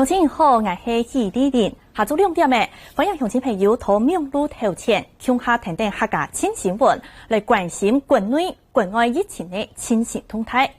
前以后，我是许丽玲。下晝2點嘅，歡迎鄉親朋友到明路頭前，向下聽聽客家新新聞，來關心國內國外疫情嘅最新動態。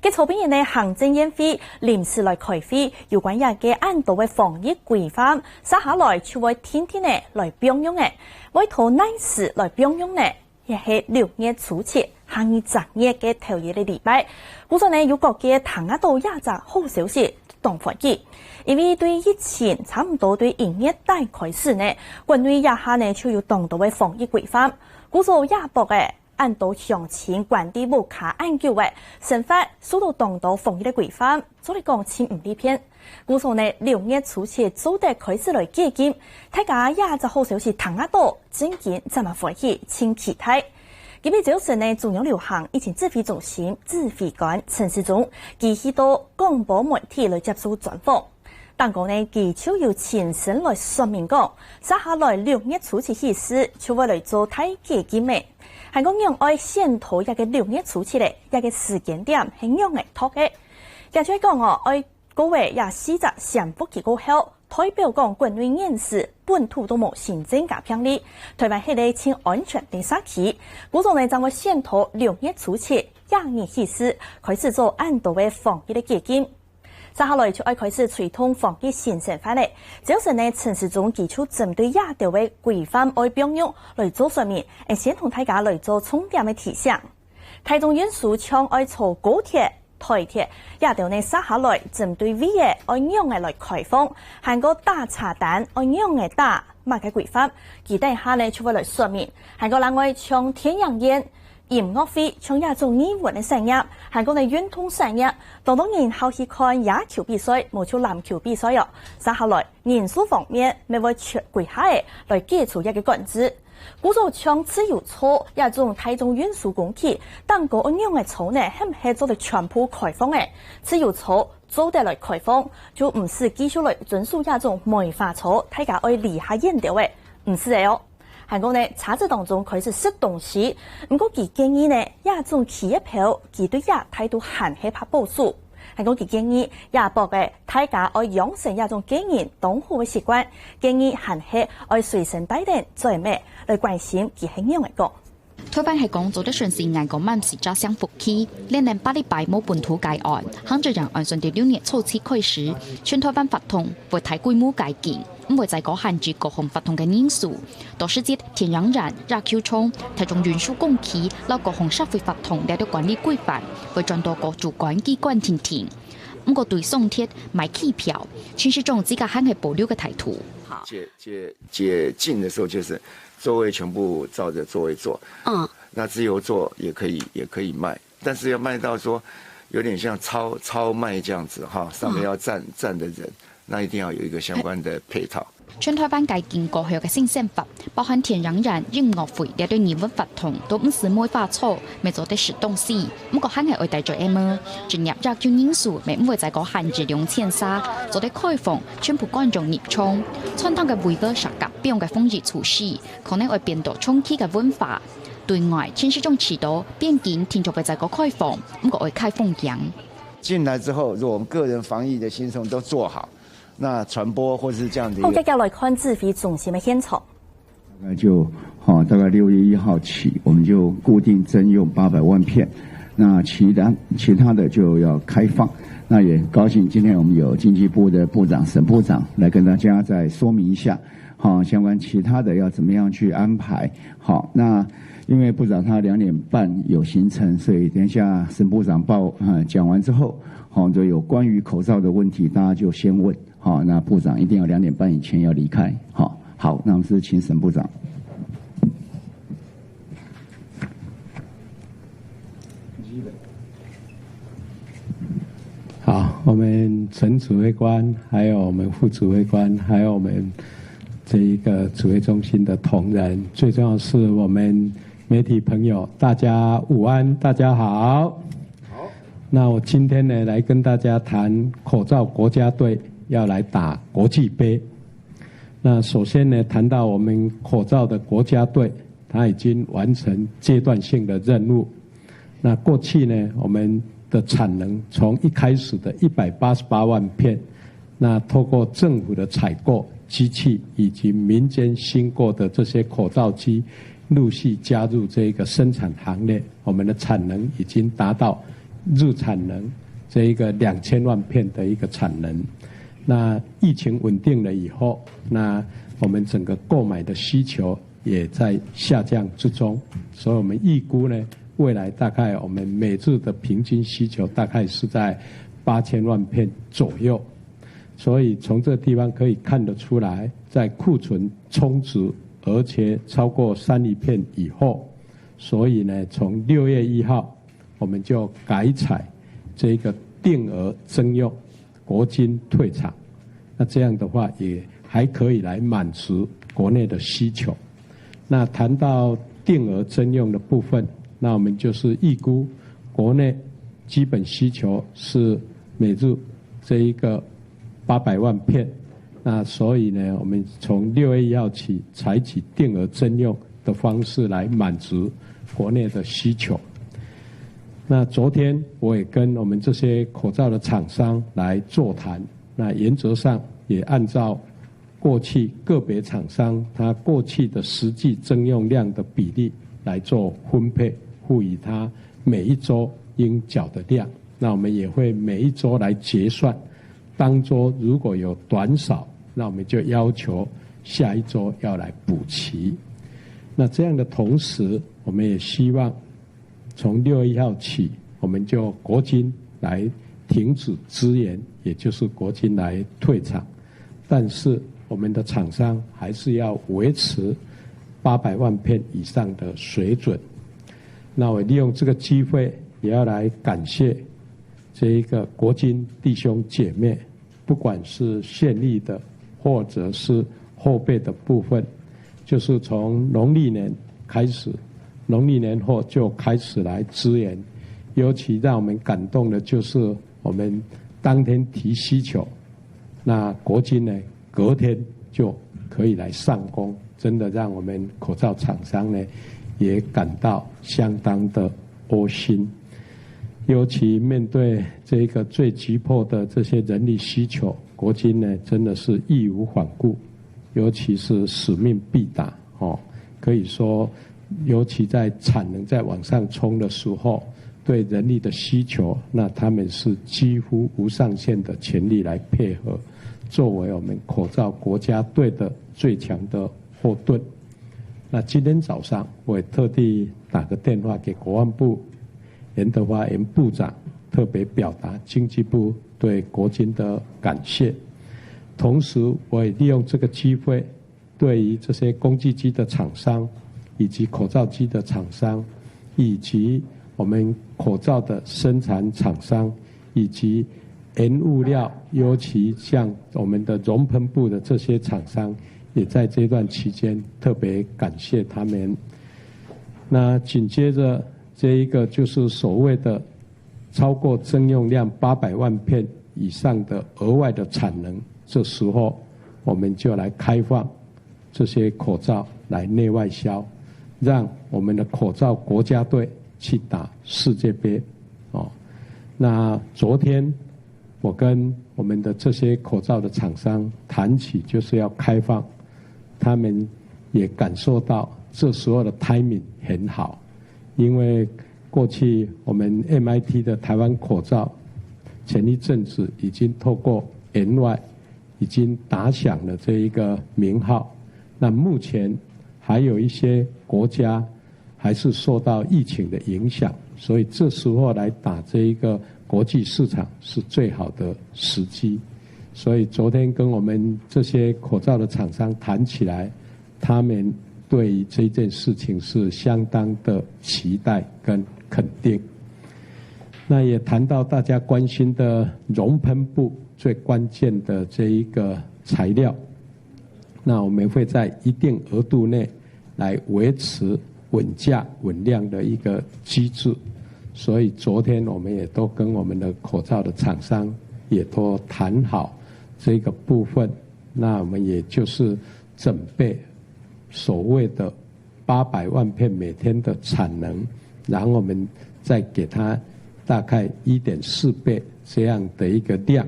嘅籌備人嘅行政院會臨時來開會，有關嘅按道嘅防疫規範，接下來就會天天嘅來表用嘅，為討內事來表用嘅，亦係6月初7，下月10日嘅頭一個禮拜。故說呢，有各嘅唐阿道亞雜好消息。當防疫，因為對疫情差唔多對1月底開始呢，國內也下呢就有當道嘅防疫規範，故做亞博嘅按道詳情管理無卡按叫嘅，成法受到當道防疫嘅規範，做嚟講千唔利片。故做呢6月初7早啲開始來解禁，大家亞雜好消息唐阿道，真見這麼歡喜，請期待。今日早晨呢，中央流行疫情指揮中心指揮官陳時中，繼續到廣播媒體來接受專訪。當講呢，佢就要親身來說明講，接下來6月初7起時，就會來做大解禁嘅。係講用愛先頭一個6月初7咧，一個時間點係用嚟托嘅。亦就係講愛各位也試着宣布結果後。代表講國內現時本土都冇新增加病例，台灣係個清安全第3期，故種呢將會先頭6月初72月起時開始做按道嘅防疫嘅解禁，接下來就愛開始推動防疫新生活咧。就是呢陳時中提出針對亞道嘅規範愛表用來做說明，先同大家來做重點嘅提醒。台中運輸將愛坐高鐵。台鐵也條呢，接下來針對 V 嘅按樣嘅來開放，韓國打茶單按樣嘅打乜嘅規範，期待下呢就會來說明。韓國另外從天陽宴、音樂會、從亞洲藝文嘅產業，韓國嘅運動產業，當然後去看野球比賽，冇像籃球比賽喲。接下來人數方面，咪會全規下嘅來給出一個管制。故做將自由車也種台中運輸工具，當個按樣嘅車呢，係唔係做得全部開放嘅？自由車做得來開放，就唔是繼續來遵守亞種梅花車，大家愛離下引導嘅，唔是嘅哦。韓國呢，車子當中開始食東西，唔過佢建議呢，亞種企業票，佢對亞態度很係怕保守。韓國佢建議亞博嘅大家愛養成亞種經營當好嘅習慣，建議韓係愛隨身帶電做咩來關心佢係樣嘅講。台灣係講做得順時眼個萬事揸相復期，連年8禮拜冇本土解案，行政人案順地6月初7開始，全台灣法通會大規模解禁，唔會再講限制各項法通嘅人數。到時節天然人、亞球場、台中運輸工期、各項社會法通嚟到管理規範，會轉到各主管機關停停。唔過對送鐵買機票，陳時中自家還係保留個態度。解禁的時候就是座位全部照着座位坐，那自由座也可以賣，但是要賣到說有點像超賣這樣子哈，上面要站的人，那一定要有一個相關的配套。全台灣解禁過後嘅新生活，包含天然人、音樂會、呢對語文法通，都唔是梅花錯，未做得實東西。不過肯係愛帶咗 M， 進入亞洲因素，未唔會再講限制2000做得開放，全部觀眾入場。傳統嘅維多實甲標嘅防疫措施，可能會變到衝擊嘅文化。對外，陳時中指導邊境聽眾會再講開放，不過會開放樣。進來之後，如果我們個人防疫的行程都做好。那傳播或是這樣的，好，接下來看指揮中心的現場。那就大概6月1號起，我們就固定徵用800萬片，那其他的就要開放。那也高興今天我們有經濟部的部長沈部長來跟大家再說明一下，相關其他的要怎麼樣去安排。好，那因為部長他2點半有行程，所以等一下沈部長講完之後，就有關於口罩的問題，大家就先問。好，那部長一定要2點半以前要離開。好，那我們是請沈部長。好，我們陳指揮官，還有我們副指揮官，還有我們這一個指揮中心的同仁，最重要是我們媒體朋友，大家午安，大家好。好，那我今天呢，來跟大家談口罩國家隊。要來打國際盃，那首先呢，談到我們口罩的國家隊，它已經完成階段性的任務。那過去呢，我們的產能從一開始的188萬片，那透过政府的采购机器以及民间新购的这些口罩机，陆续加入这个生产行列，我们的产能已经达到日产能这一个2000万片的一个产能。那疫情稳定了以后，那我们整个购买的需求也在下降之中，所以我们预估呢，未来大概我们每日的平均需求大概是在8000万片左右。所以从这个地方可以看得出来，在库存充足而且超过3亿片以后，所以呢，从6月1号我们就改采这个定额征用，国军退场。那这样的话也还可以来满足国内的需求。那谈到定额征用的部分，那我们就是预估国内基本需求是每日这一个800万片，那所以呢，我们从6月1号起采取定额征用的方式来满足国内的需求。那昨天我也跟我们这些口罩的厂商来座谈，那原则上也按照过去个别厂商他过去的实际征用量的比例来做分配，赋予他每一周应缴的量。那我们也会每一周来结算，当周如果有短少，那我们就要求下一周要来补齐。那这样的同时，我们也希望从6月1号起，我们就国军来停止支援，也就是国军来退场，但是我们的厂商还是要维持800万片以上的水准。那我利用这个机会，也要来感谢这一个国军弟兄姐妹，不管是现役的或者是后备的部分，就是从农历年开始，农历年后就开始来支援。尤其让我们感动的就是我们当天提需求，那国军呢隔天就可以来上工，真的让我们口罩厂商呢也感到相当的窝心。尤其面对这个最急迫的这些人力需求，国军呢真的是义无反顾，尤其是使命必达哦。可以说，尤其在产能在往上冲的时候，对人力的需求，那他们是几乎无上限的全力来配合，作为我们口罩国家队的最强的后盾。那今天早上我也特地打个电话给国防部严德发严部长，特别表达经济部对国军的感谢。同时我也利用这个机会，对于这些公祭机的厂商以及口罩机的厂商，以及我们口罩的生产厂商，以及原物料，尤其像我们的熔喷布的这些厂商，也在这段期间特别感谢他们。那紧接着这一个就是所谓的超过征用量800万片以上的额外的产能，这时候我们就来开放这些口罩来内外销，让我们的口罩国家队去打世界杯哦。那昨天我跟我们的这些口罩的厂商谈起，就是要开放，他们也感受到这时候的 timing 很好，因为过去我们 MIT 的台湾口罩前一阵子已经透过 NY 已经打响了这一个名号，那目前还有一些国家还是受到疫情的影响，所以这时候来打这一个国际市场是最好的时机。所以昨天跟我们这些口罩的厂商谈起来，他们对于这件事情是相当的期待跟肯定。那也谈到大家关心的熔喷布最关键的这一个材料，那我们会在一定额度内来维持稳价稳量的一个机制。所以昨天我们也都跟我们的口罩的厂商也都谈好这个部分，那我们也就是准备所谓的800万片每天的产能，然后我们再给它大概1.4倍这样的一个量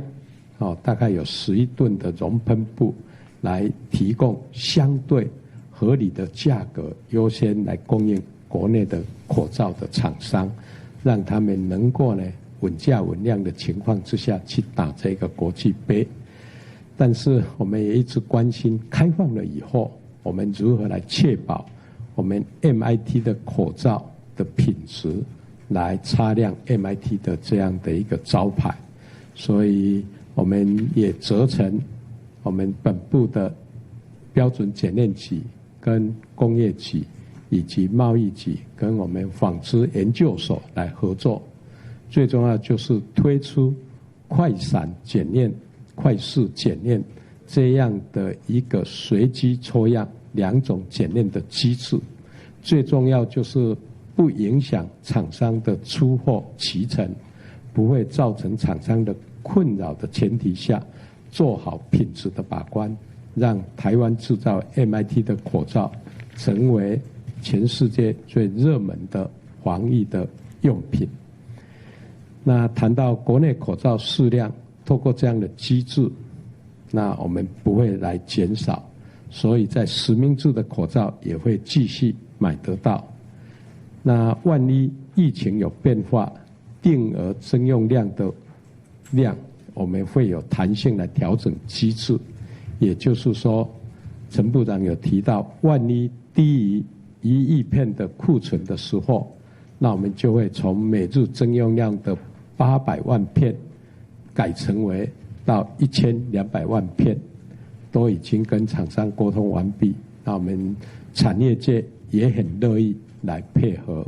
大概有11吨的熔喷布，来提供相对合理的价格，优先来供应国内的口罩的厂商，让他们能够呢稳价稳量的情况之下去打这个国际杯。但是我们也一直关心，开放了以后，我们如何来确保我们 MIT 的口罩的品质，来擦亮 MIT 的这样的一个招牌。所以我们也责成我们本部的标准检验局跟工业局以及贸易局跟我们纺织研究所来合作，最重要就是推出快闪检验、快速检验这样的一个随机抽样2种检验的机制。最重要就是不影响厂商的出货期程，不会造成厂商的困扰的前提下，做好品质的把关，让台湾制造 MIT 的口罩成为全世界最热门的防疫的用品。那谈到国内口罩数量，透过这样的机制，那我们不会来减少，所以在实名制的口罩也会继续买得到。那万一疫情有变化，定额征用量的量，我们会有弹性来调整机制。也就是说，陈部长有提到，万一低于1亿片的库存的时候，那我们就会从每日征用量的800万片改成为到1200万片，都已经跟厂商沟通完毕。那我们产业界也很乐意来配合。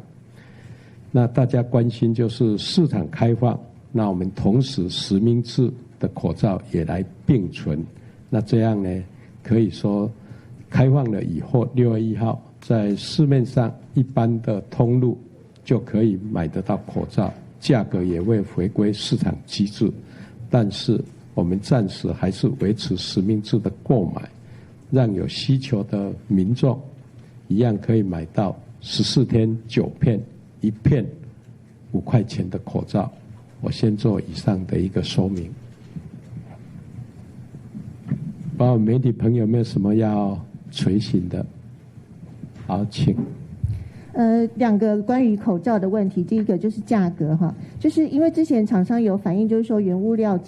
那大家关心就是市场开放，那我们同时实名制的口罩也来并存。那这样呢，可以说开放了以后，6月1号在市面上一般的通路就可以买得到口罩，价格也会回归市场机制。但是我们暂时还是维持实名制的购买，让有需求的民众一样可以买到14天9片，1片5块钱的口罩。我先做以上的一个说明。包括媒体朋友有没有什么要垂询的？好，请。2个关于口罩的问题，第一个就是价格哈，就是因为之前厂商有反映，就是说原物料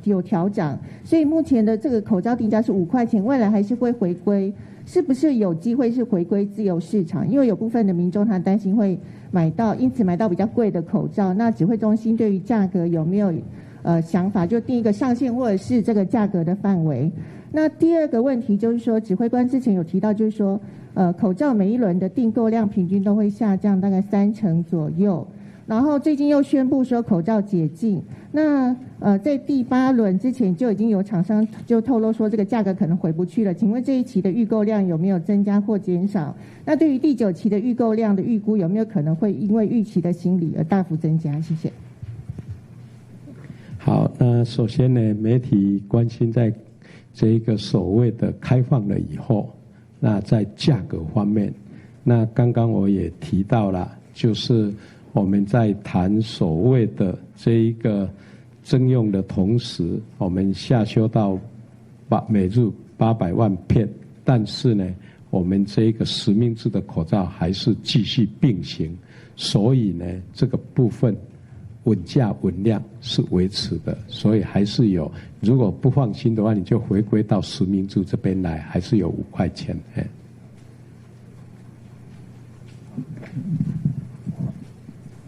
有调涨，所以目前的这个口罩定价是5块钱，未来还是会回归，是不是有机会是回归自由市场？因为有部分的民众他担心会因此买到比较贵的口罩，那指挥中心对于价格有没有想法，就定一个上限或者是这个价格的范围？那第二个问题就是说，指挥官之前有提到，就是说口罩每一轮的订购量平均都会下降大概30%左右，然后最近又宣布说口罩解禁，那在第8轮之前就已经有厂商就透露说这个价格可能回不去了，请问这一期的预购量有没有增加或减少？那对于第9期的预购量的预估有没有可能会因为预期的行李而大幅增加？谢谢。好，那首先呢，媒体关心在这一个所谓的开放了以后，那在价格方面，那刚刚我也提到了，就是我们在谈所谓的这一个征用的同时，我们下修到每日800万片，但是呢，我们这一个实名制的口罩还是继续并行，所以呢，这个部分稳价稳量是维持的，所以还是有，如果不放心的话，你就回归到实名制这边来，还是有5块钱。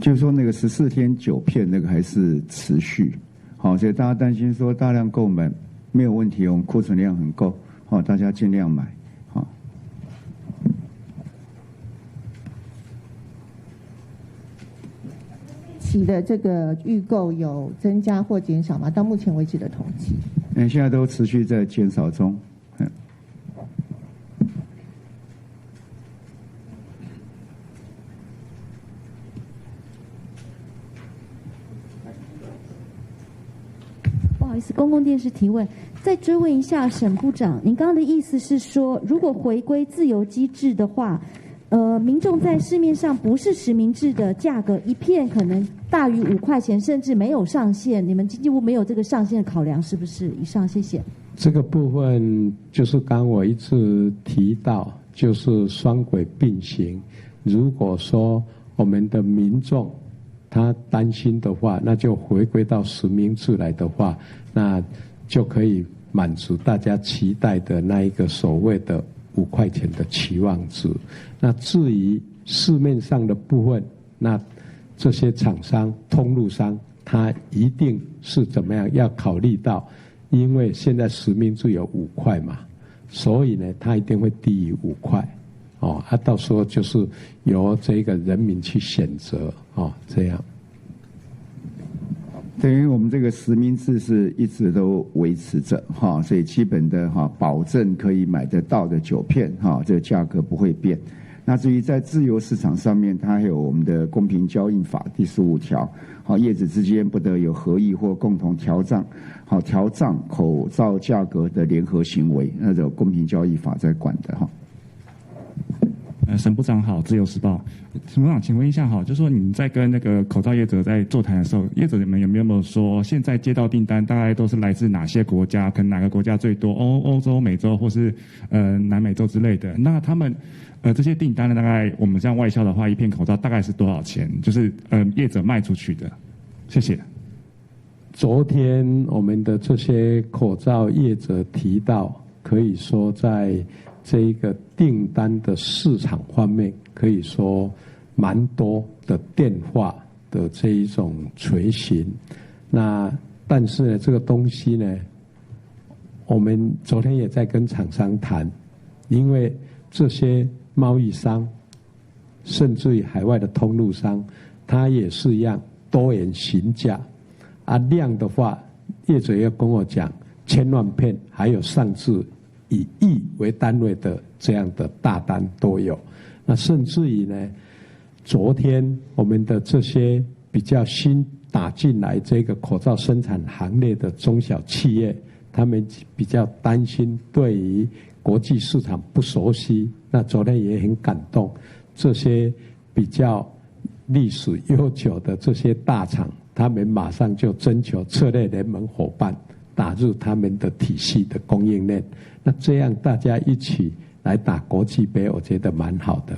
就是说那个14天9片那个还是持续，好，所以大家担心说大量购买没有问题，我们库存量很够，好，大家尽量买，好。期的这个预购有增加或减少吗？到目前为止的统计？现在都持续在减少中。不好意思，公共电视提问，再追问一下沈部长，您刚刚的意思是说，如果回归自由机制的话，民众在市面上不是实名制的价格，一片可能大于5块钱，甚至没有上限。你们经济部没有这个上限的考量，是不是？以上，谢谢。这个部分就是刚我一直提到，就是双轨并行。如果说我们的民众他担心的话，那就回归到实名制来的话，那就可以满足大家期待的那一个所谓的5块钱的期望值。那至于市面上的部分，那这些厂商、通路商，他一定是怎么样要考虑到，因为现在实名制有5块嘛，所以呢，他一定会低于5块。到时候就是由这个人民去选择这样。等于我们这个实名制是一直都维持着所以基本的保证可以买得到的酒片这个价格不会变。那至于在自由市场上面，它还有我们的公平交易法第15条，业者之间不得有合意或共同调涨口罩价格的联合行为，那种公平交易法在管的沈部长好，自由时报。沈部长，请问一下就说你们在跟那个口罩业者在座谈的时候，业者们有没有说现在接到订单大概都是来自哪些国家？可能哪个国家最多？欧洲、美洲或是南美洲之类的？那他们这些订单呢，大概我们这样外销的话，一片口罩大概是多少钱？就是业者卖出去的。谢谢。昨天我们的这些口罩业者提到，可以说在这一个订单的市场方面，可以说蛮多的变化的这一种垂询。那但是呢，这个东西呢，我们昨天也在跟厂商谈，因为这些贸易商，甚至于海外的通路商，他也是一样多元询价量的话，业者要跟我讲1000万片，还有上至以亿为单位的这样的大单都有。那甚至于呢，昨天我们的这些比较新打进来这个口罩生产行列的中小企业，他们比较担心对于国际市场不熟悉。那昨天也很感动，这些比较历史悠久的这些大厂，他们马上就征求策略联盟伙伴，打入他们的体系的供应链。那这样大家一起来打国际杯，我觉得蛮好的。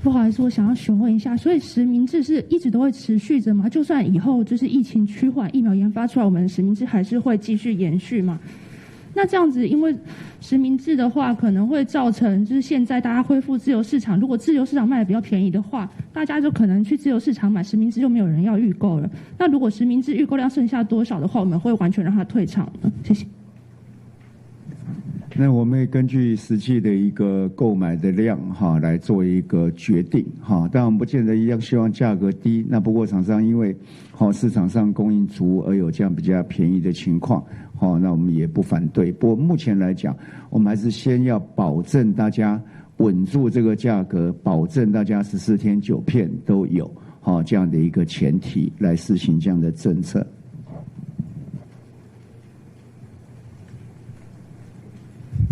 不好意思，我想要询问一下，所以实名制是一直都会持续着吗？就算以后就是疫情趋缓，疫苗研发出来，我们的实名制还是会继续延续吗？那这样子，因为实名制的话，可能会造成就是现在大家恢复自由市场，如果自由市场卖的比较便宜的话，大家就可能去自由市场买实名制，就没有人要预购了。那如果实名制预购量剩下多少的话，我们会完全让它退场呢？谢谢。那我们会根据实际的一个购买的量来做一个决定当然我们不见得一样希望价格低，那不过厂商因为市场上供应足而有这样比较便宜的情况那我们也不反对。不过目前来讲，我们还是先要保证大家稳住这个价格，保证大家14天9片都有这样的一个前提来实行这样的政策。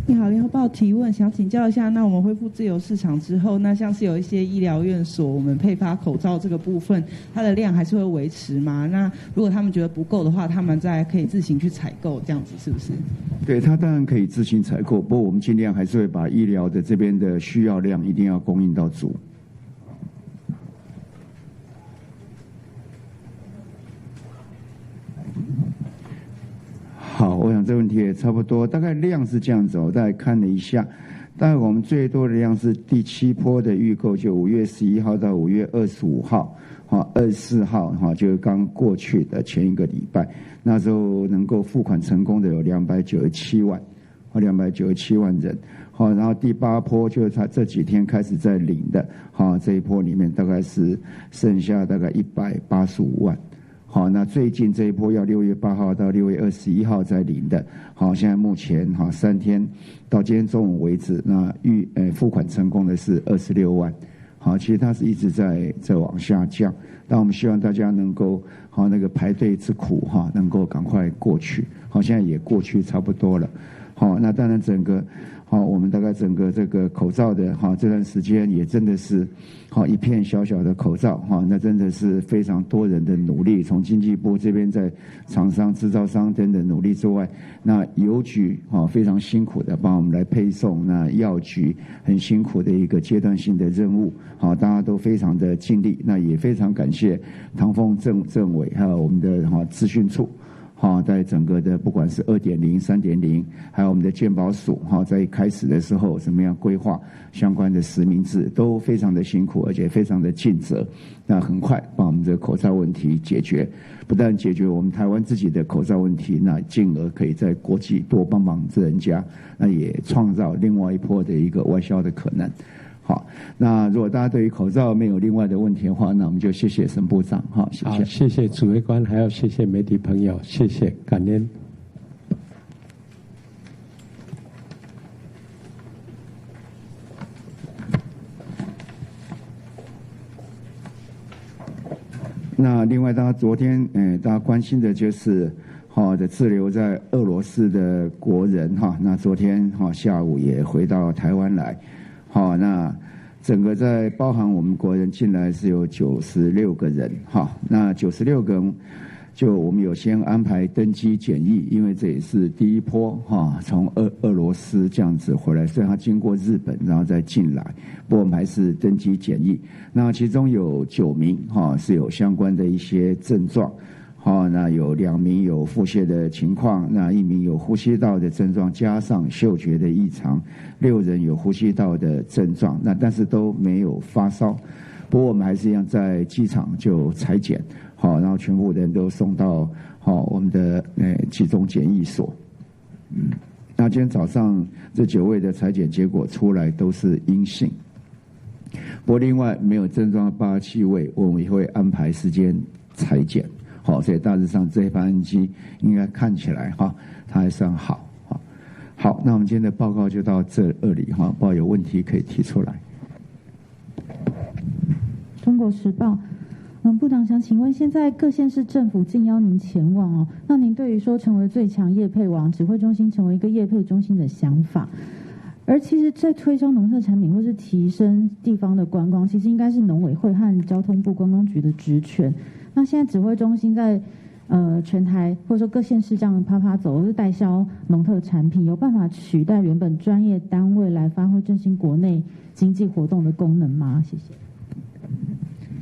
你好，联合报提问，想请教一下，那我们恢复自由市场之后，那像是有一些医疗院所，我们配发口罩这个部分，它的量还是会维持吗？那如果他们觉得不够的话，他们再可以自行去采购，这样子是不是？对，他当然可以自行采购，不过我们尽量还是会把医疗的这边的需要量一定要供应到足。好，我想这问题也差不多，大概量是这样子我大概看了一下，大概我们最多的量是第7波的预购，就5月11号到5月25号，24号就是刚过去的前一个礼拜，那时候能够付款成功的有297万，297万人。然后第8波就是他这几天开始在领的，这一波里面大概是剩下大概185万。好，那最近这一波要6月8号到6月21号再领的，现在目前3天到今天中午为止，那付款成功的是26万，好，其实它是一直在往下降。但我们希望大家能够好那个排队之苦哈，能够赶快过去。好，现在也过去差不多了。好，那当然整个好，我们大概整个这个口罩的哈这段时间也真的是好一片小小的口罩哈，那真的是非常多人的努力，从经济部这边在厂商、制造商等等努力之外，那邮局哈非常辛苦的帮我们来配送，那药局很辛苦的一个阶段性的任务，好，大家都非常的尽力，那也非常感谢唐凤政委还有我们的哈资讯处。好，在整个的不管是2.0、3.0，还有我们的健保署，哈，在开始的时候怎么样规划相关的实名制，都非常的辛苦，而且非常的尽责。那很快把我们的口罩问题解决，不但解决我们台湾自己的口罩问题，那进而可以在国际多帮忙人家，那也创造另外一波的一个外销的可能。好，那如果大家对于口罩没有另外的问题的话，那我们就谢谢沈部长。好，谢谢。好，谢谢指挥官，还要谢谢媒体朋友，谢谢，感恩。那另外，大家昨天，大家关心的就是好的滞留在俄罗斯的国人哈，那昨天哈下午也回到台湾来。好，那整个在包含我们国人进来是有96个人，哈，那96个人就我们有先安排登机检疫，因为这也是第一波哈，从俄罗斯这样子回来，虽然他经过日本然后再进来，不过我们还是登机检疫。那其中有9名哈是有相关的一些症状。好，那有2名有腹泻的情况，那1名有呼吸道的症状，加上嗅觉的异常，6人有呼吸道的症状，那但是都没有发烧。不过我们还是一样在机场就采检，好，然后全部人都送到好我们的集中检疫所。那今天早上这9位的采检结果出来都是阴性。不过另外没有症状的87位，我们也会安排时间采检。好，所以大致上这班机应该看起来哈，它还算好。好，那我们今天的报告就到这里哈，不知道有问题可以提出来。中国时报，部长想请问，现在各县市政府竞邀您前往哦，那您对于说成为最强业配网，指挥中心成为一个业配中心的想法？而其实在推销农特产品或是提升地方的观光，其实应该是农委会和交通部观光局的职权。那现在指挥中心在全台或者说各县市这样趴走，是代销农特产品，有办法取代原本专业单位来发挥振兴国内经济活动的功能吗？谢谢。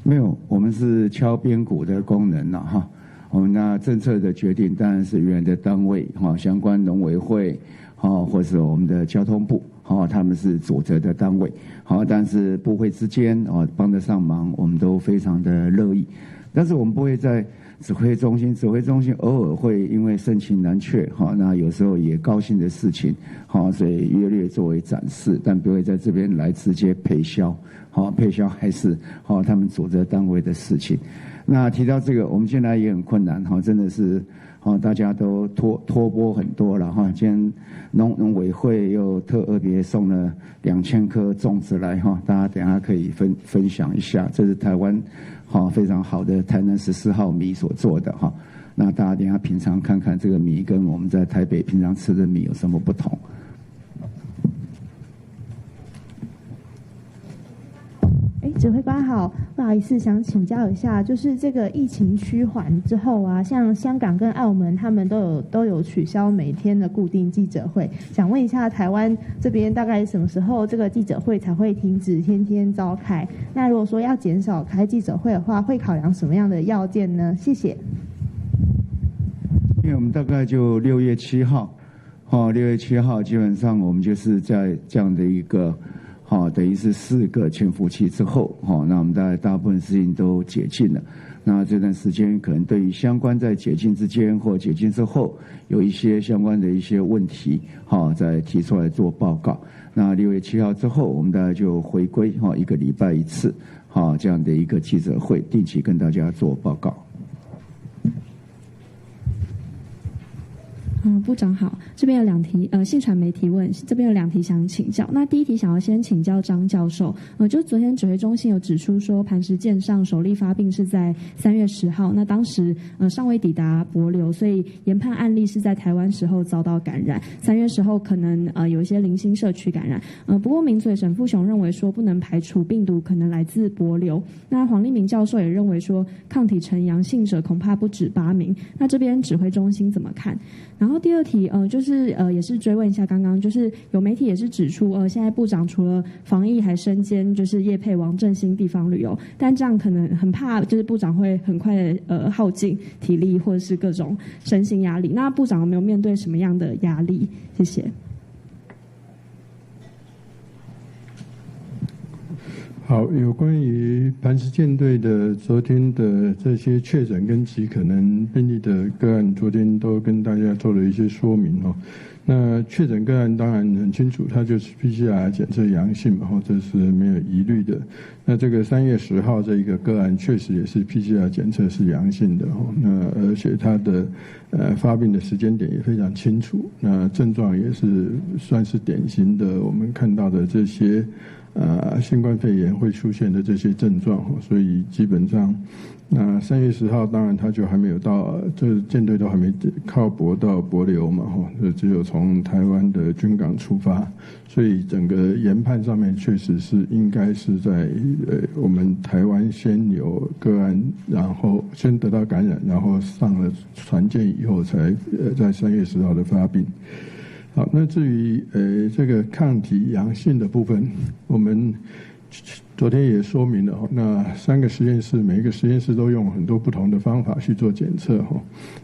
没有，我们是敲边鼓的功能了哈。我们那政策的决定当然是原来的单位哈，相关农委会哈，或是我们的交通部哈，他们是主责的单位好，但是部会之间帮得上忙，我们都非常的乐意。但是我们不会在指挥中心偶尔会因为盛情难却哈，那有时候也高兴的事情好，所以略作为展示，但不会在这边来直接配销好，配销还是好他们主责单位的事情。那提到这个，我们现在也很困难哈，真的是好，大家都拖拨很多了哈。今天农委会又特别送了2000颗粽子来哈，大家等一下可以分享一下，这是台湾好非常好的台南14号米所做的哈。那大家等一下品尝看看这个米跟我们在台北平常吃的米有什么不同。指挥官好，不好意思，想请教一下，就是这个疫情趋缓之后啊，像香港跟澳门他们都有取消每天的固定记者会，想问一下台湾这边大概什么时候这个记者会才会停止天天召开？那如果说要减少开记者会的话，会考量什么样的要件呢？谢谢。因为我们大概就6月7号，6月7号基本上我们就是在这样的一个。好，等于是4个潜伏期之后，好，那我们大部分事情都解禁了。那这段时间可能对于相关在解禁之间或解禁之后有一些相关的一些问题，好，再提出来做报告。那6月7号之后，我们大概就回归1个礼拜1次，好，这样的一个记者会，定期跟大家做报告。部长好，这边有两题，信传媒提问，这边有两题想请教。那第一题想要先请教张教授，就昨天指挥中心有指出说，磐石舰上首例发病是在3月10号，那当时尚未抵达帛琉，所以研判案例是在台湾时候遭到感染，3月10号可能有一些零星社区感染。不过名嘴沈富雄认为说，不能排除病毒可能来自帛琉。那黄立明教授也认为说，抗体呈阳性者恐怕不止8名。那这边指挥中心怎么看？然后第二题，就是也是追问一下刚刚，就是有媒体也是指出，现在部长除了防疫还身兼就是业配王振兴地方旅游，但这样可能很怕就是部长会很快耗尽体力或者是各种身心压力。那部长有没有面对什么样的压力？谢谢。好，有关于磐石舰队的昨天的这些确诊跟极可能病例的个案，昨天都跟大家做了一些说明哦。那确诊个案当然很清楚，它就是 PCR 检测阳性嘛，这是没有疑虑的。那这个3月10号这一个个案确实也是 PCR 检测是阳性的哦。那而且它的发病的时间点也非常清楚，那症状也是算是典型的我们看到的这些新冠肺炎会出现的这些症状，所以基本上，那3月10号当然他就还没有到，这舰队都还没靠泊到帛琉嘛，只有从台湾的军港出发，所以整个研判上面确实是应该是在我们台湾先有个案，然后先得到感染，然后上了船舰以后才在3月10号的发病。好，那至于这个抗体阳性的部分，我们昨天也说明了，那3个实验室，每一个实验室都用很多不同的方法去做检测，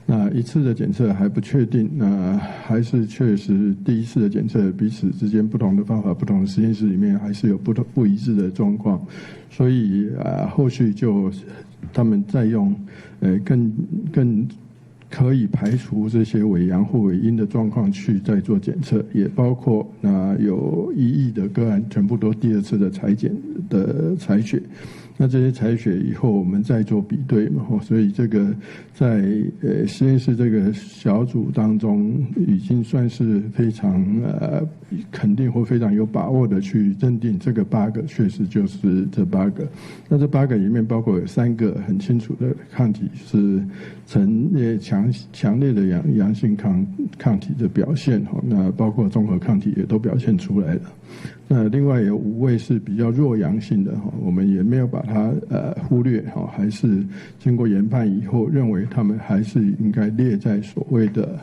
那一次的检测还不确定，那还是确实第一次的检测彼此之间不同的方法，不同的实验室里面还是有不一致的状况，所以后续就他们再用更可以排除这些伪阳或伪阴的状况去再做检测，也包括有1亿的个案全部都第2次的采检的采血，那这些采血以后我们再做比对嘛，所以这个在实验室这个小组当中已经算是非常肯定或非常有把握的去认定这个8个确实就是这8个。那这8个里面包括有3个很清楚的抗体是呈强烈的阳性抗体的表现，那包括综合抗体也都表现出来了。那另外有5位是比较弱阳性的，我们也没有把它忽略，还是经过研判以后认为他们还是应该列在所谓的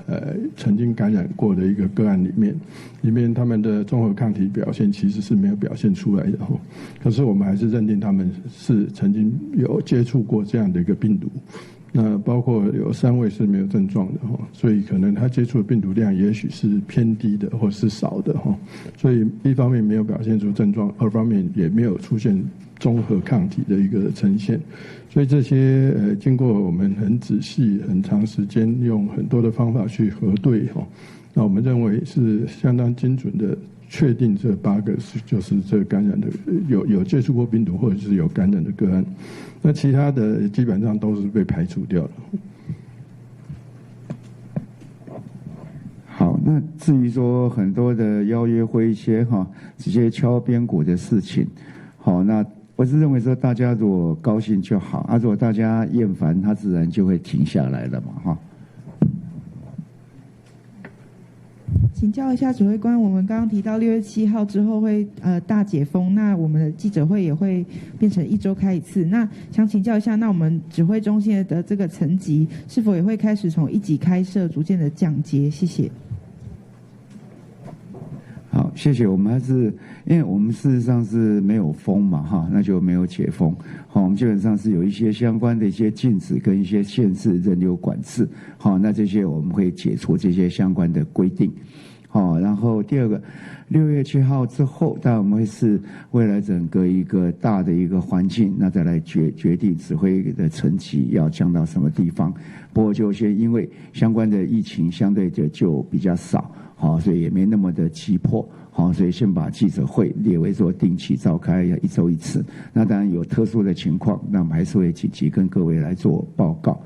曾经感染过的一个个案里面他们的综合抗体表现其实是没有表现出来的，可是我们还是认定他们是曾经有接触过这样的一个病毒。那包括有3位是没有症状的，所以可能他接触的病毒量也许是偏低的或是少的，所以一方面没有表现出症状，二方面也没有出现综合抗体的一个呈现，所以这些经过我们很仔细很长时间用很多的方法去核对，那我们认为是相当精准的确定这8个就是这个感染的有接触过病毒或者是有感染的个案，那其他的基本上都是被排除掉了。好，那至于说很多的邀约或一些直接敲边鼓的事情，好，那我是认为说大家如果高兴就好，如果大家厌烦，它自然就会停下来了嘛，请教一下指挥官，我们刚刚提到6月7号之后会大解封，那我们的记者会也会变成1周开1次。那想请教一下，那我们指挥中心的这个层级是否也会开始从1级开设逐渐的降阶？谢谢。好，谢谢。我们还是因为我们事实上是没有封嘛，那就没有解封。好，我们基本上是有一些相关的一些禁止跟一些限制人流管制。好，那这些我们会解除这些相关的规定。好，然后第二个，6月7号之后，当然我们会是未来整个一个大的一个环境，那再来决定指挥的层级要降到什么地方。不过就先因为相关的疫情相对就比较少，好，所以也没那么的急迫。好，所以先把记者会列为说定期召开，1周1次。那当然有特殊的情况，那我们还是会紧急跟各位来做报告。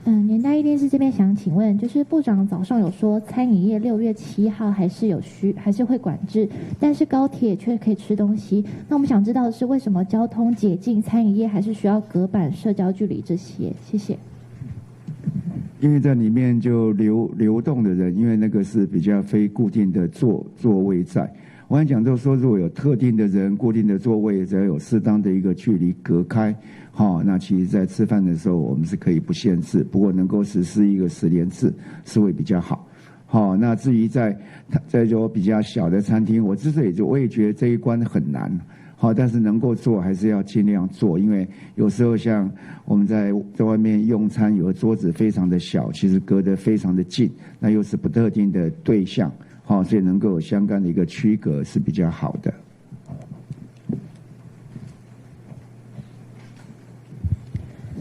年代一电视这边想请问，就是部长早上有说餐饮业6月7号还是会管制，但是高铁却可以吃东西。那我们想知道的是，为什么交通解禁，餐饮业还是需要隔板、社交距离这些？谢谢。因为在里面就流动的人，因为那个是比较非固定的座位在。我刚才讲就是说，如果有特定的人、固定的座位，只要有适当的一个距离隔开，那其实在吃饭的时候我们是可以不限制，不过能够实施一个10连制是会比较好。那至于在说比较小的餐厅，我也觉得这一关很难。但是能够做还是要尽量做，因为有时候像我们在外面用餐，有的桌子非常的小，其实隔得非常的近，那又是不特定的对象，所以能够有相关的一个区隔是比较好的。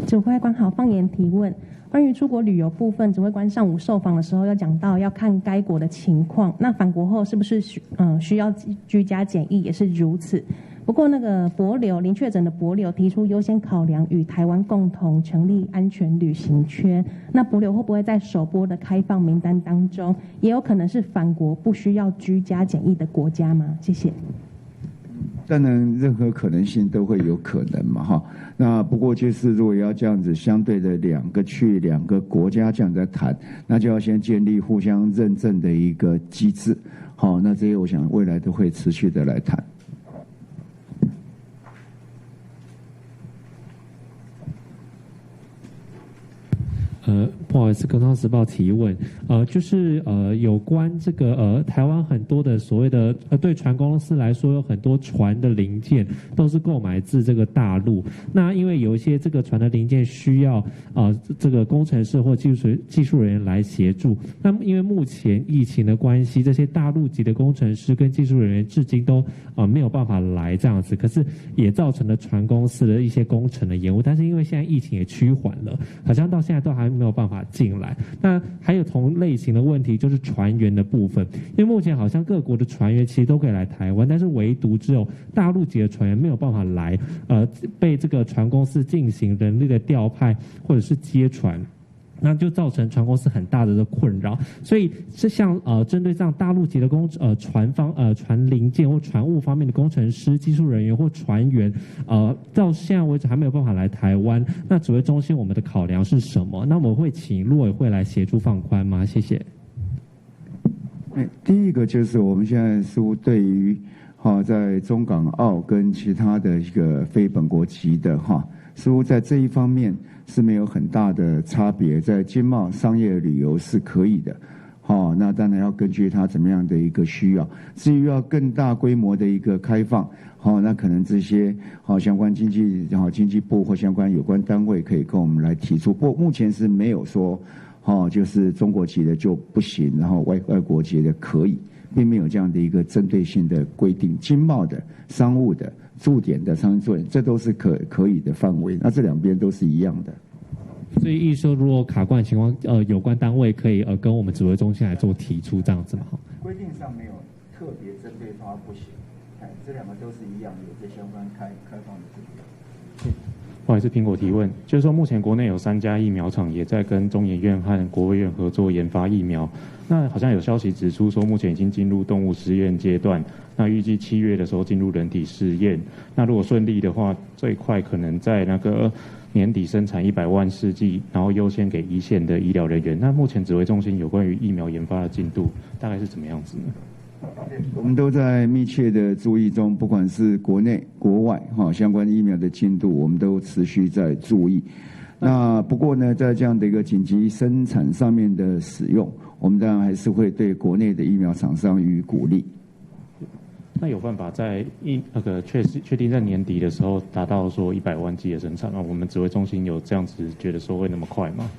指挥官好，放言提问。关于出国旅游部分，指挥官上午受访的时候要讲到要看该国的情况，那返国后是不是需要居家检疫也是如此。不过那个零确诊的帛琉提出优先考量与台湾共同成立安全旅行圈，那帛琉会不会在首波的开放名单当中，也有可能是返国不需要居家检疫的国家吗？谢谢。当然，任何可能性都会有可能嘛，那不过就是如果要这样子相对的2个国家这样在谈，那就要先建立互相认证的一个机制，那这些我想未来都会持续的来谈。不好意思，工商时报提问，就是有关这个台湾很多的所谓的对船公司来说，有很多船的零件都是购买自这个大陆。那因为有一些这个船的零件需要这个工程师或技术人员来协助，那因为目前疫情的关系，这些大陆籍的工程师跟技术人员至今都没有办法来这样子，可是也造成了船公司的一些工程的延误。但是因为现在疫情也趋缓了，好像到现在都还没有办法进来。那还有同类型的问题就是船员的部分，因为目前好像各国的船员其实都可以来台湾，但是唯独只有大陆籍的船员没有办法来，被这个船公司进行人力的调派或者是接船。那就造成船公司很大的困扰，所以是像针对这样大陆籍的船零件或船务方面的工程师、技术人员或船员，到现在为止还没有办法来台湾。那指挥中心我们的考量是什么？那我们会请陆委会来协助放宽吗？谢谢。第一个就是我们现在似乎对于在中港澳跟其他的一个非本国籍的似乎在这一方面是没有很大的差别，在经贸、商业、旅游是可以的。那当然要根据它怎么样的一个需要。至于要更大规模的一个开放，那可能这些相关经济部或相关有关单位可以跟我们来提出。不过目前是没有说，就是中国籍的就不行，然后外国籍的可以，并没有这样的一个针对性的规定。经贸的、商务的、驻点的、商业驻点，这都是可以的范围。那这两边都是一样的。所以意思说，如果卡关的情况，有关单位可以跟我们指挥中心来做提出这样子嘛？规定上没有特别针对它不行，这两个都是一样，有些相关开放的是一样。不好意思，苹果提问，就是说目前国内有3家疫苗厂也在跟中研院和国卫院合作研发疫苗。那好像有消息指出说，目前已经进入动物实验阶段，那预计7月的时候进入人体试验。那如果顺利的话，最快可能在那个年底生产100万试剂，然后优先给一线的医疗人员。那目前指挥中心有关于疫苗研发的进度大概是怎么样子呢？我们都在密切的注意中，不管是国内国外相关疫苗的进度，我们都持续在注意。那不过呢，在这样的一个紧急生产上面的使用，我们当然还是会对国内的疫苗厂商予以鼓励。那有办法在确定在年底的时候达到说100万剂的生产吗？我们指挥中心有这样子觉得说会那么快吗？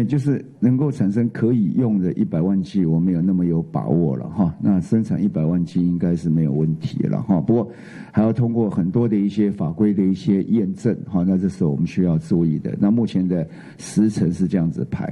就是能够产生可以用的100万剂，我没有那么有把握了哈。那生产100万剂应该是没有问题了哈。不过还要通过很多的一些法规的一些验证哈。那这是我们需要注意的。那目前的时程是这样子排。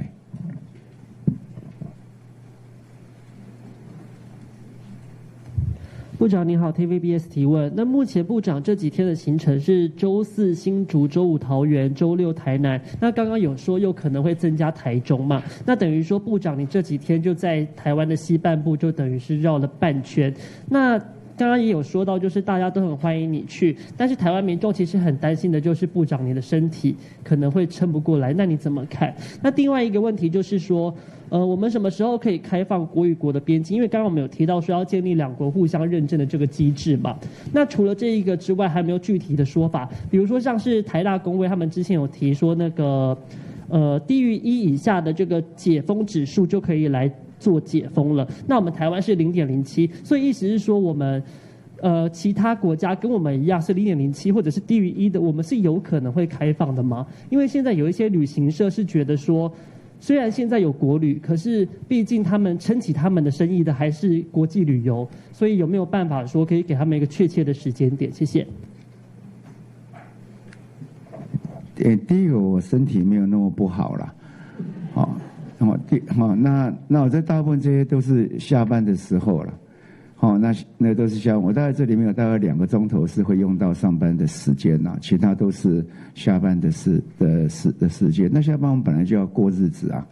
部部长你好 ，TVBS 提问。那目前部长这几天的行程是周4新竹，周5桃园，周6台南。那刚刚有说又可能会增加台中嘛？那等于说部长你这几天就在台湾的西半部，就等于是绕了半圈。那刚刚也有说到，就是大家都很欢迎你去，但是台湾民众其实很担心的就是部长你的身体可能会撑不过来，那你怎么看？那另外一个问题就是说，我们什么时候可以开放国与国的边境？因为刚刚我们有提到说要建立2国互相认证的这个机制嘛。那除了这一个之外，还有没有具体的说法？比如说像是台大公卫他们之前有提说那个低于1以下的这个解封指数就可以来做解封了。那我们台湾是0.07，所以意思是说我们其他国家跟我们一样是0.07或者是低于1的，我们是有可能会开放的吗？因为现在有一些旅行社是觉得说，虽然现在有国旅，可是毕竟他们撑起他们的生意的还是国际旅游，所以有没有办法说可以给他们一个确切的时间点？谢谢。第一个我身体没有那么不好了，那我这大部分这些都是下班的时候了，那都是下班。我大概这里面有大概2个钟头是会用到上班的时间呐，其他都是下班的时间。那下班我们本来就要过日子啊，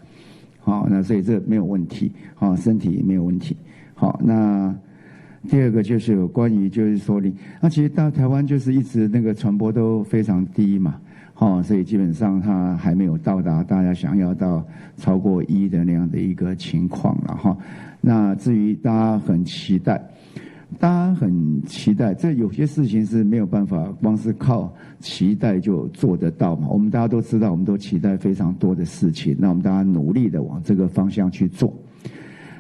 那所以这没有问题，身体没有问题。那第二个就是有关于就是说那其实到台湾就是一直那个传播都非常低嘛。所以基本上它还没有到达大家想要到超过1的那样的一个情况了哈。那至于大家很期待，这有些事情是没有办法光是靠期待就做得到嘛。我们大家都知道，我们都期待非常多的事情，那我们大家努力的往这个方向去做。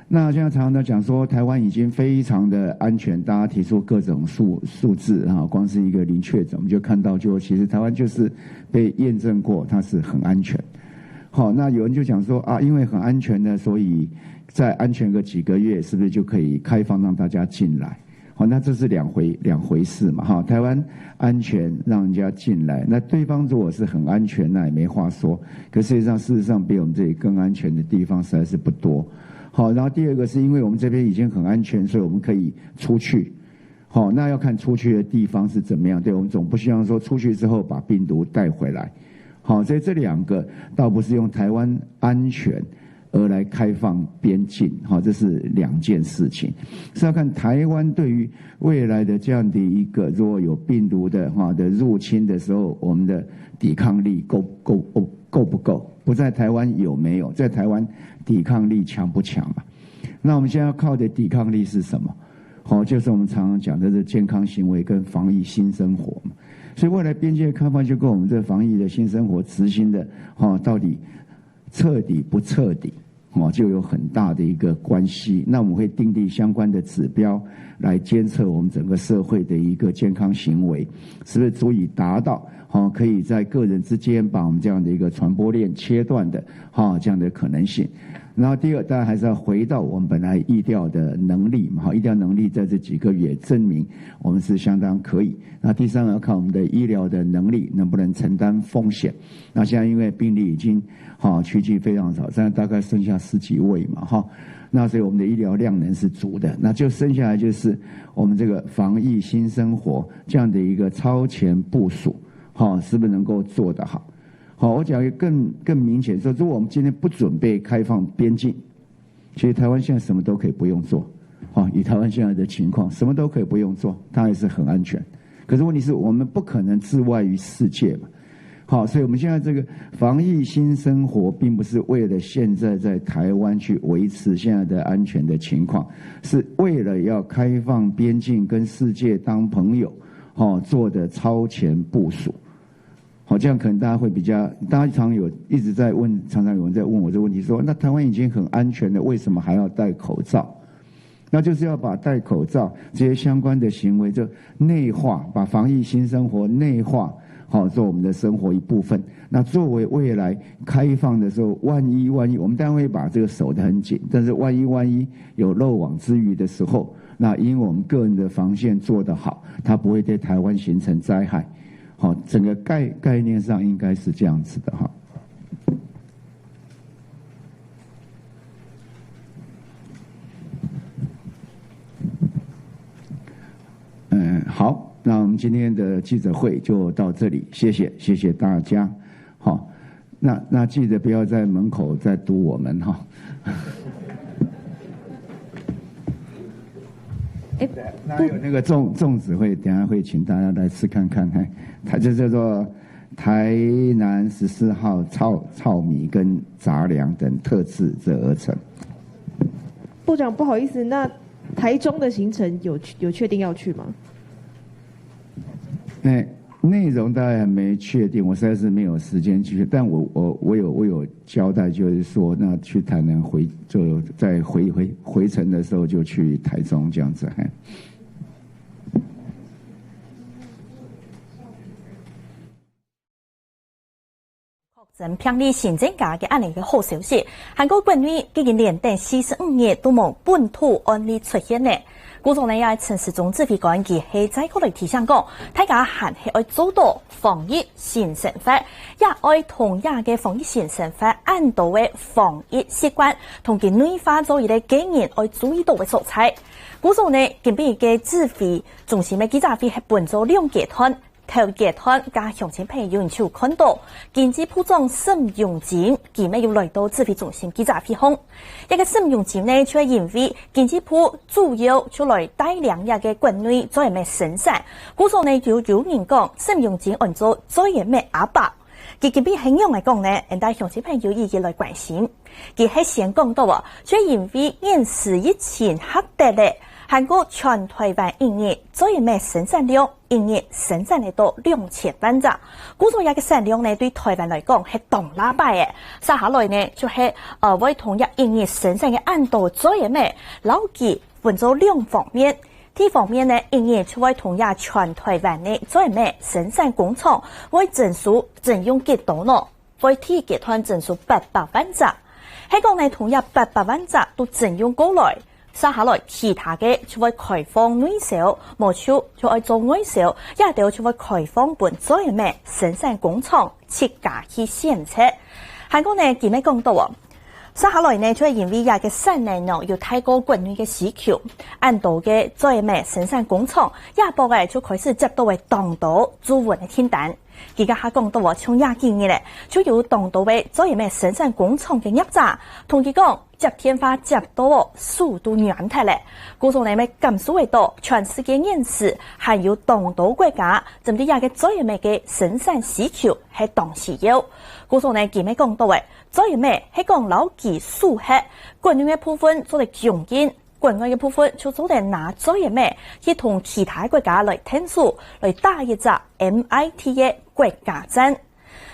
那现在常常在讲说台湾已经非常的安全，大家提出各种数字光是一个0确诊，我们就看到就其实台湾就是被验证过它是很安全。那有人就讲说因为很安全呢，所以再安全个几个月是不是就可以开放让大家进来？那这是两回事嘛。台湾安全让人家进来，那对方如果是很安全，那也没话说。可事实上比我们这里更安全的地方实在是不多。然后第二个是因为我们这边已经很安全，所以我们可以出去。那要看出去的地方是怎么样。对，我们总不希望说出去之后把病毒带回来。所以这2个倒不是用台湾安全而来开放边境，这是2件事情。是要看台湾对于未来的这样的一个如果有病毒的入侵的时候，我们的抵抗力够不够？不在台湾有没有？在台湾抵抗力强不强嘛？那我们现在要靠的抵抗力是什么？就是我们常常讲的是健康行为跟防疫新生活嘛。所以未来边界开放就跟我们这防疫的新生活执行的到底彻底不彻底就有很大的一个关系。那我们会订立相关的指标来监测我们整个社会的一个健康行为是不是足以达到可以在个人之间把我们这样的一个传播链切断的这样的可能性。然后第二，当然还是要回到我们本来疫调的能力嘛，疫调能力在这几个月证明我们是相当可以。那第三个要看我们的医疗的能力能不能承担风险。那现在因为病例已经趋近非常少，现在大概剩下10几位嘛那所以我们的医疗量能是足的，那就剩下来就是我们这个防疫新生活这样的一个超前部署是不是能够做得好？我讲一个更明显说，如果我们今天不准备开放边境，其实台湾现在什么都可以不用做。以台湾现在的情况，什么都可以不用做，它也是很安全。可是问题是我们不可能置外于世界嘛。所以我们现在这个防疫新生活，并不是为了现在在台湾去维持现在的安全的情况，是为了要开放边境跟世界当朋友做的超前部署。这样可能大家会比较，大家常常有人在问我这个问题，说那台湾已经很安全了，为什么还要戴口罩？那就是要把戴口罩这些相关的行为就内化，把防疫新生活内化，做我们的生活一部分。那作为未来开放的时候，万一我们当然会把这个守得很紧，但是万一有漏网之鱼的时候，那因为我们个人的防线做得好，它不会对台湾形成灾害。整个概念上应该是这样子的好，那我们今天的记者会就到这里，谢谢大家。好，那记得不要在门口再堵我们哈。那有那个粽子会，等一下会请大家来吃看看，它就叫做台南14号糙米跟杂粮等特制而成。部长，不好意思，那台中的行程有确定要去吗？内容大概还没确定，我实在是没有时间去，但我有交代，就是说那去台南就在回程的时候就去台中这样子。真偏离行政架嘅案例嘅好消息，韩国军队已经连续45日都冇本土案例出现呢。古总呢，也陈时中指挥官佢係在嗰度提醒講，大家還係要做到防疫新生活，也要同樣嘅防疫新生活按到嘅防疫習慣，同佢內化咗佢哋經驗要注意到嘅所在。古總呢，今邊嘅指揮中心嘅記者會係分咗2階段。頭階段加鄉親朋友就看到，經濟部長沈榮津佢咪要來到指揮中心記者會控，一個沈榮津呢，就係因為經濟部主要出來帶領一個軍隊做咩生產，故所呢就有人講沈榮津按做做咩阿伯，佢今邊形容嚟講呢，人哋鄉親朋友已經來關心，佢係先講到啊，就係因為現時疫情嚇得咧。韓國全台灣一年做咩生產量，一年生產嚟到2000萬隻。估計一個產量呢，對台灣嚟講係當喇叭嘅。接下來呢，就係為同一年生產嘅按度做咩，老記分做2方面。第一方面呢，一年就為同一全台灣呢做咩生產工廠，為徵用幾多呢？為第一階段徵收800萬隻。喺講呢，同一800萬隻都徵用過來。接下來其他嘅就會開放內銷，無處就愛做外銷，也就會開放本做咩生產工廠設價去限制。韓國呢，佢咪講到啊，接下來呢就係因為嘅產能呢有太過軍隊嘅需求，按到嘅做咩生產工廠，也部嘅就開始接到嘅當島駐運嘅訂單。而家下講到話，從廿幾年咧，就有當島嘅做咩生產工廠嘅業者，同佢講。接天花接到速度軟態咧，故種呢咪感受為到全世界人士還有東島國家，針對一個做咩嘅生產需求係當時有。故種呢佢咪講到嘅做咩係講老技術係軍隊嘅部分做嚟強勁，軍外嘅部分就做嚟拿做咩去同其他國家嚟聽數嚟打一隻 MIT 嘅國家戰。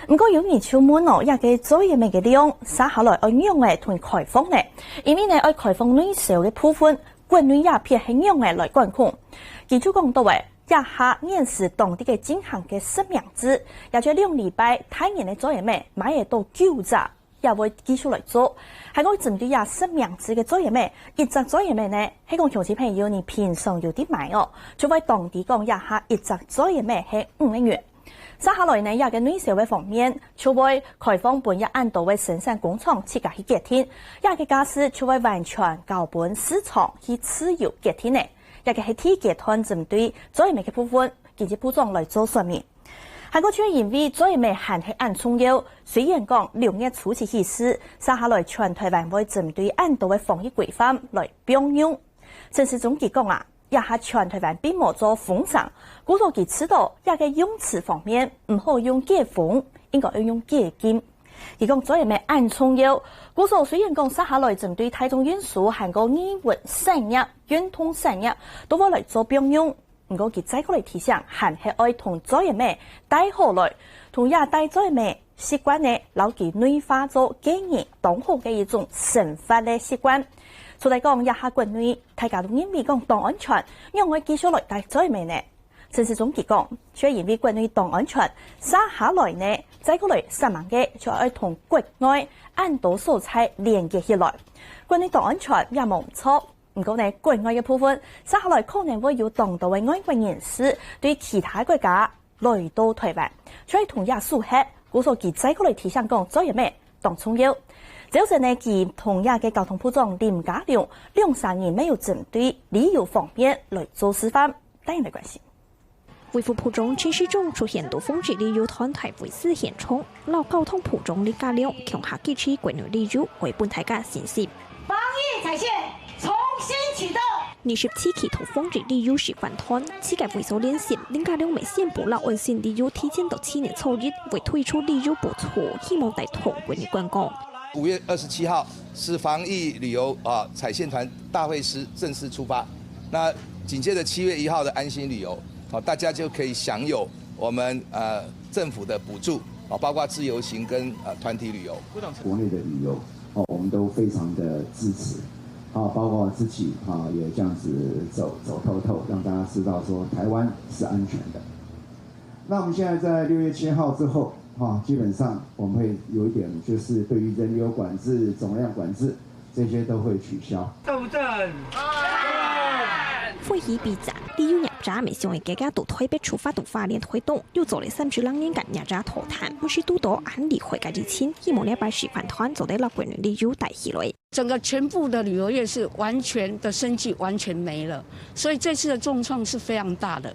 唔過有人就問哦，一個做咩嘅量，接下來要用嚟同開放呢？因為呢要開放內銷嘅部分，軍隊也偏係用嚟管控。佢就講到誒，一下現時當地嘅進行嘅實名制，也就2禮拜，太年嘅做咩買嘢到9隻，也會繼續嚟做。係講針對一實名制嘅做咩，一隻做咩呢？係講鄉親朋友你平常有啲買哦，就為當地講一下一隻做咩係5萬元。接下來呢，一個內銷嘅方面，就會開放本一按度嘅生產工廠設價去決定，一個假使就會完全交本市場去自由決定呢。一個係第一階段針對做咩嘅部分，經濟部長來做說明。韓國卻因為做咩還係按重要，雖然講6月初期起始，接下來全台灣會針對按度嘅防疫規範來並用。陳時中佢講啊。一下全台灣並冇做封城，故所佢知道一個用詞方面唔好用解封，應該要用解禁。而講做咩按重要，故所雖然講接下來針對台中運輸、韓國醫運產業、運通產業都會來做並用，唔過佢再過來提醒，還係愛同做咩帶好來，同也帶做咩習慣呢，老佢內化做經驗當好嘅一種生活嘅習慣。所以講，一下軍隊大家都認為講當安全，因為繼續來帶做咩呢？陳時中佢講，除咗因為軍隊當安全，接下來呢，再過來實行嘅就係同國外按度素材連結起來。軍隊當安全也冇錯，唔過呢，國外嘅部分，接下來可能會有當地嘅外國人士對其他國家來到台灣，所以同樣數學，故所佢再過來提醒講做咩當重要。就是呢，佢同樣嘅交通部長林佳龍2、3年沒有針對旅遊方面來做示範，當然沒關係。惠府浦中陈市中出现多风之旅游团队会师现场，老交通浦中李家亮强下支持国内旅游为本台家信息。防疫彩线重新启动。27期同风之旅游示范团，此届为所练习，李家亮未宣布老安心旅游提前到7年初一会推出旅游补助，希望带动国内观光。5月27号是防疫旅游彩线团大会师正式出发，那紧接着7月1号的安心旅游。大家就可以享有我们政府的补助，包括自由行跟团体旅游。国内的旅游我们都非常的支持，包括自己也这样子走透，让大家知道说台湾是安全的。那我们现在在6月7号之后基本上我们会有一点就是对于人流管制、总量管制这些都会取消。正不正？会议比赛，旅游业者未想嘅家到台北出发到花莲推动，又做了32年嘅业者讨谈，不是多多安利会嘅之前，希望礼拜示范团做得到国内旅游带起来。整个全部的旅游业是完全的生计完全没了，所以这次的重创是非常大的。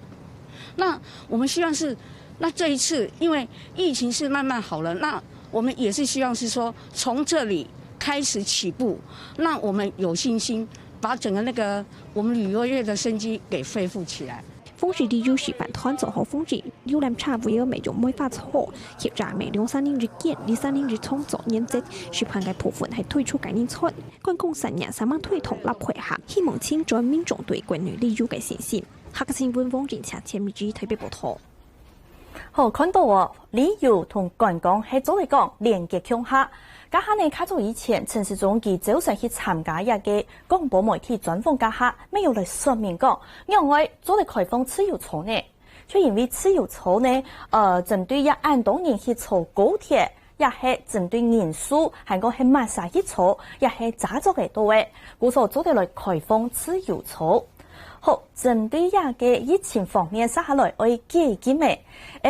那我们希望是，那这一次因为疫情是慢慢好了，那我们也是希望是说从这里开始起步，那我们有信心。把整个我们旅游业的生机给恢复起来。风之旅游示范团做好风之游览差为美容美发错，協助美2-3年日見，2-3年日創作年節，示範嘅部分係推出概念出，觀光3年3萬推同立配合，希望增進民眾對國內旅遊嘅信心。下個新聞風景車前面至台北報道。好，看到旅遊同觀光係做嚟講連結強下。家下呢，較早以前，陳時中佢早上去參加一個廣播媒體專訪，家下沒有嚟說明講，另外做嚟開放自由槽呢，就因為自由槽呢，針對一按當年去坐高鐵，也係針對人數，係講係馬上去坐，也係揸咗嘅多嘅，故所做嚟嚟開放自由槽。好，針對亞嘅疫情方面，接下來我建議咩？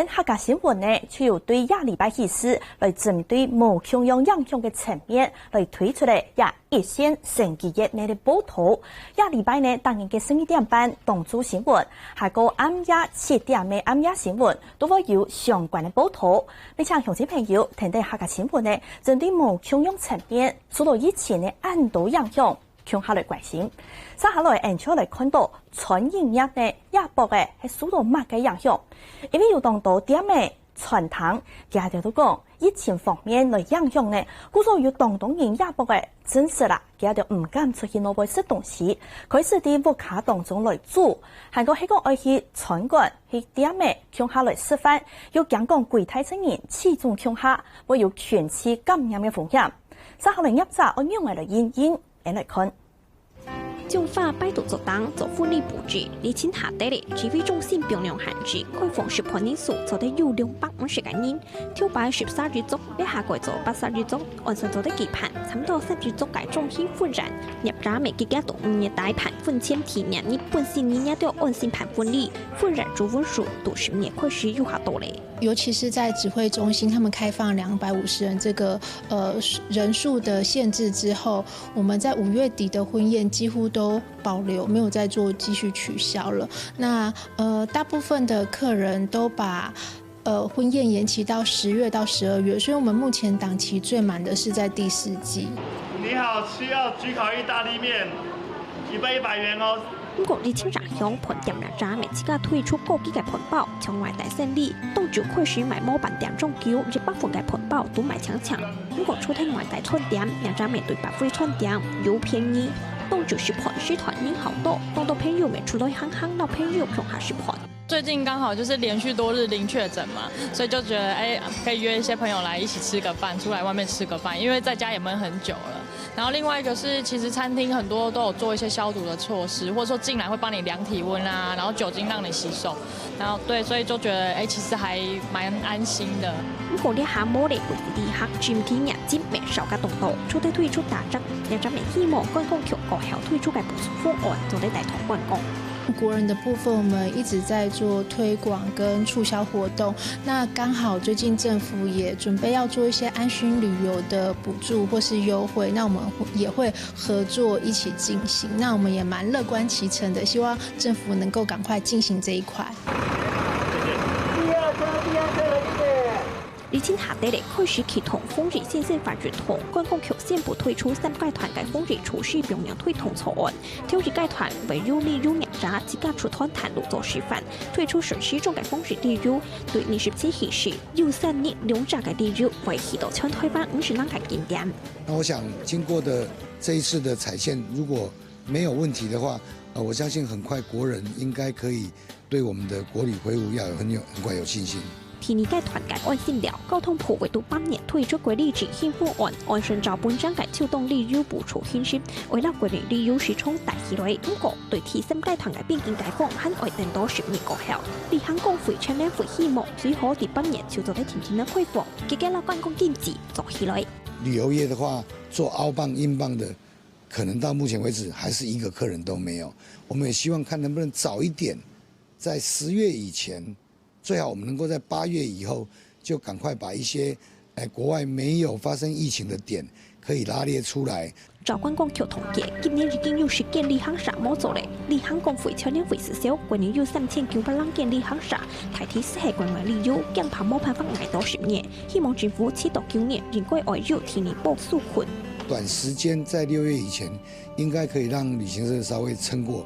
客家新聞呢，就有對亞禮拜起始來針對無窮樣影響嘅層面來推出嚟亞一線星期一呢嘅報道。亞禮拜呢，當然嘅12點半動作新聞，下個暗夜7點嘅暗夜新聞都會有相關嘅報道。你像鄉親朋友聽到客家新聞呢，針對無窮樣層面受到疫情嘅暗度影響。向下來關心，接下來按照來看到傳染業呢，亞博嘅係受到乜嘅影響？因為有當到點嘅傳統，家家都講疫情方面來影響呢，故所有當當人亞博嘅真實啦，家就唔敢出去攞買食東西，開始喺屋卡當中來做，係個喺個愛去餐館去點嘅向下來示範，要講講櫃台成員始終向下會有全次感染嘅風險。接下來入閘按樣嚟應來看。中華擺渡作黨做福利布置，釐清下底的指揮中心表量限制，開放示範人數做得有250個人，跳擺13日足，一下個做80日足，按上做得幾盤，差唔多30日足嘅中心分人，入閘每幾家都5日大盤分簽提年，日本新年都按新盤分離，分人主分數都10年開始有下多嘞。尤其是在指揮中心，他們開放250人這個人數的限制之後，我們在5月底的婚宴幾乎都保留，沒有再做繼續取消了。那大部分的客人都把婚宴延期到10月到12月，所以我們目前檔期最滿的是在第4季。你好，需要焗烤意大利麵，1杯100元哦。不過你清查響盤店入閘，每次家推出高級嘅盤包，從外帶勝利，當就開始買模板店中叫100份嘅盤包都賣搶搶。如果出聽外帶串店，入閘面對白灰串店又便宜，當就是盤是團人好多，多多朋友每出到行行到朋友用下是盤。最近剛好就是連續多日零確診嘛，所以就覺得可以約一些朋友來一起吃個飯，出來外面吃個飯，因為在家也悶很久了。然後另外一個是，其實餐廳很多都有做一些消毒的措施，或者說進來會幫你量體溫啊，然後酒精讓你洗手，然後對，所以就覺得其實還蠻安心的。如果你下摩嚟會啲客專天日節未受嘅動作，出得推出打針，有咗未希望觀光局過後推出嘅補助方案，做得大同觀光。國人的部分，我們一直在做推廣跟促銷活動。那剛好最近政府也準備要做一些安心旅遊的補助或是優惠，那我們也會合作一起進行。那我們也蠻樂觀其成的，希望政府能夠趕快進行這一塊。李清下底咧开始启动风日先生法院同关公桥宣布退出三界团嘅风日处事平阳退同草案，挑日界团为有利用两家自家出团谈路做示范，退出损失中嘅风日利用，对27起事有3年两家嘅利用为起到全台湾50人嘅经验。那我想经过的这一次的踩线，如果没有问题的话，我相信很快国人应该可以对我们的国旅恢复要有很快有信心。第二届团结案先了，交通部为到8年推出国旅执行方案，按顺照本章嘅超动利用补助现实，为了国旅利用时冲大起来。不过对第三届团嘅边境解放，很爱等到10年过后，李行公会全力会希望最好第8年就做得停停的开放，结果老观光经济做起来。旅游业的话，做澳棒、英棒的，可能到目前为止还是一个客人都没有。我们也希望看能不能早一点，在10月以前。最好我们能够在8月以后就赶快把一些国外没有发生疫情的点可以拉列出来。照观光局统计，今年已经有10件旅行社冇做咧，旅行公会全年会实销，去年有3900人件旅行社，台铁适合国外旅游，更怕冇办法挨到10年。希望政府7到9年仍归外游提年补纾困。短时间在6月以前，应该可以让旅行社稍微撑过，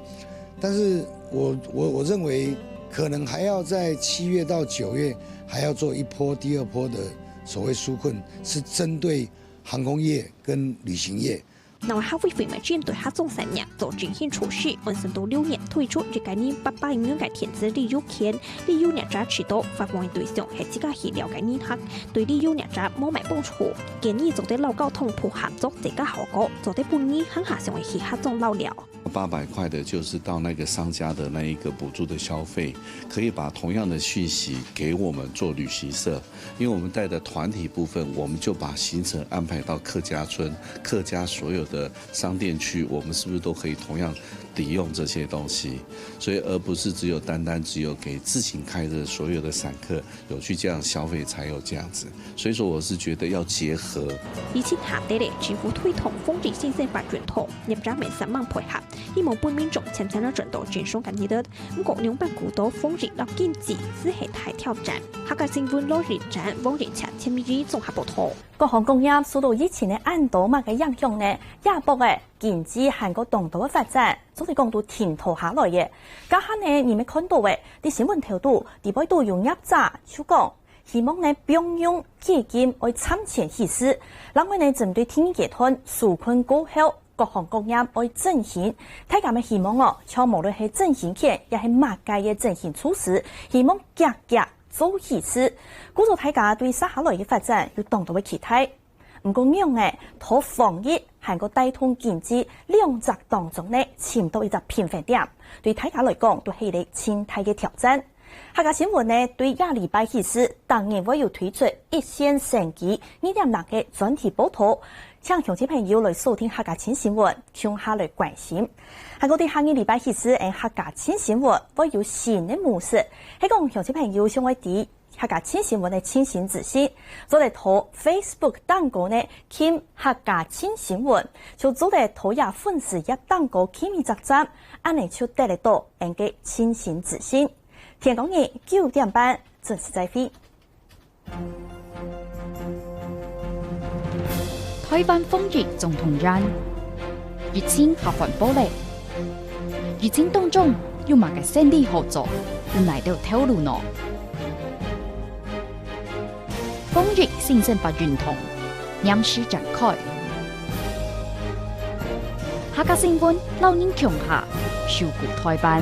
但是我认为。可能还要在7月到9月还要做第二波的所谓纾困，是针对航空业跟旅行业。那我还会费买针对合作3年做执行措施，完成到6年推出一概念800元嘅填资利用权，利用两家渠道发放对象系自家去了解银行，对利用两家冇买补助，建议做啲老交通铺合作这个效果，做啲半年很下上会去合作老了。800块的就是到那个商家的那一个补助的消费，可以把同样的讯息给我们做旅行社，因为我们带的团体部分，我们就把行程安排到客家村、客家所有的商店区，我们是不是都可以同样抵用这些东西？所以而不是只有给自行开的所有的散客有去这样消费才有这样子。所以说我是觉得要结合。以前下底咧，政府推动风日先生法院通，业者未3万配合。希望本民众渐渐地转到健康嘅日子，不过200古道风日落经济只系大挑战。客家新闻6日站往日前千米综合报道。各项工业受到疫情嘅暗道物嘅影响呢，亚博嘅经济韩国动荡嘅发展，总体讲到停拖下来嘅。家下呢，你们看到嘅啲新闻头度，地位都有业者就讲，希望呢并用基金去参钱起事，让我呢针对天然集团纾困过后。各项工业去振兴，大家咪希望像無論係振興權，也係物價嘅振興措施，希望價格做起事。鼓勵大家對接下來嘅發展有更多嘅期待。唔過樣嘅，同防疫韓國帶動經濟兩者當中呢，潛到一個平衡點，對大家來講都係一個千大嘅挑戰。客家新聞呢，對亞禮拜起事，當然會有推出一線升級2.0嘅專題報道。請鄉親朋友來收聽客家新新聞，向下來關心。喺我哋下個禮拜起始，客家新新聞會有新的模式。喺講鄉親朋友想我哋客家新新聞嘅清醒自信，做嚟投 Facebook 檔稿呢，傾客家新新聞，就做嚟投入粉絲頁檔稿傾面集站，安尼就得嚟到人嘅清醒自信。天公日9點半準時再會。台灣風日總統站，疫情合環保咧。疫情當中有乜嘅勝利合作，有嚟到透露呢？風日先生法院通，嚴師展開。客家新聞老人強下，守護台灣。